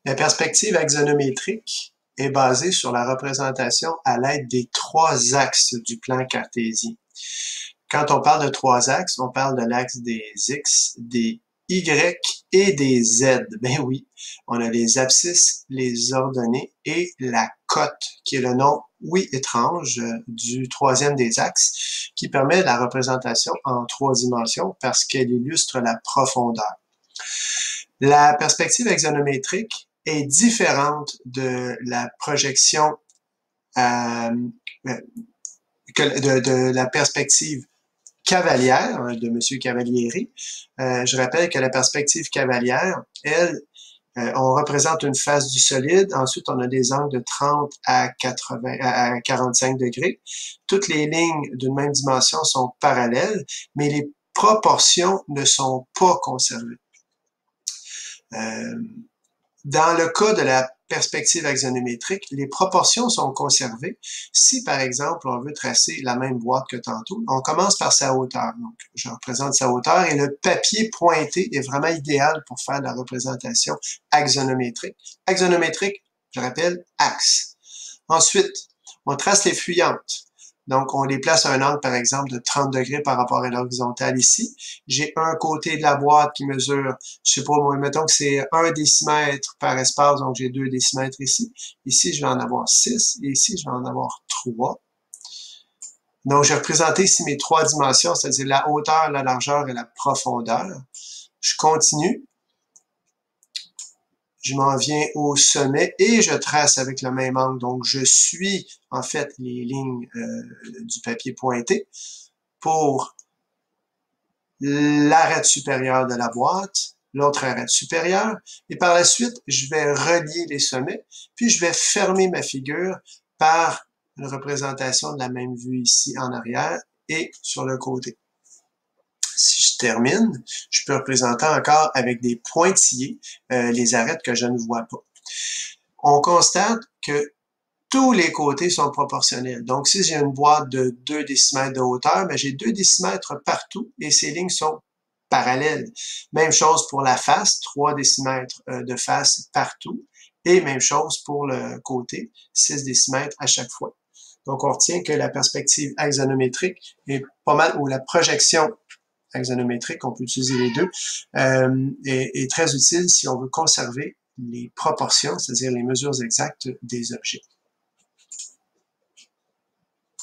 La perspective axonométrique est basée sur la représentation à l'aide des trois axes du plan cartésien. Quand on parle de trois axes, on parle de l'axe des X, des Y et des Z. Ben oui, on a les abscisses, les ordonnées et la cote, qui est le nom, oui, étrange, du troisième des axes, qui permet la représentation en trois dimensions parce qu'elle illustre la profondeur. La perspective axonométrique est différente de la projection de la perspective cavalière de M. Cavalieri. Je rappelle que la perspective cavalière, elle, on représente une face du solide. Ensuite, on a des angles de 30 à 80, à 45 degrés. Toutes les lignes d'une même dimension sont parallèles, mais les proportions ne sont pas conservées. Dans le cas de la perspective axonométrique, les proportions sont conservées. Si, par exemple, on veut tracer la même boîte que tantôt, on commence par sa hauteur. Donc, je représente sa hauteur et le papier pointé est vraiment idéal pour faire la représentation axonométrique. Axonométrique, je rappelle, axe. Ensuite, on trace les fuyantes. Donc, on les place à un angle, par exemple, de 30 degrés par rapport à l'horizontale ici. J'ai un côté de la boîte qui mesure, je sais pas, mettons que c'est 1 décimètre par espace, donc j'ai 2 décimètres ici. Ici, je vais en avoir 6 et ici, je vais en avoir 3. Donc, j'ai représenté ici mes trois dimensions, c'est-à-dire la hauteur, la largeur et la profondeur. Je continue. Je m'en viens au sommet et je trace avec le même angle. Donc, je suis en fait les lignes du papier pointé pour l'arête supérieure de la boîte, l'autre arête supérieure, et par la suite, je vais relier les sommets, puis je vais fermer ma figure par une représentation de la même vue ici en arrière et sur le côté. Si je termine, je peux représenter encore avec des pointillés les arêtes que je ne vois pas. On constate que tous les côtés sont proportionnels. Donc, si j'ai une boîte de 2 décimètres de hauteur, ben, j'ai 2 décimètres partout et ces lignes sont parallèles. Même chose pour la face, 3 décimètres de face partout. Et même chose pour le côté, 6 décimètres à chaque fois. Donc, on retient que la perspective axonométrique est pas mal, ou la projection axonométrique, on peut utiliser les deux, est très utile si on veut conserver les proportions, c'est-à-dire les mesures exactes des objets.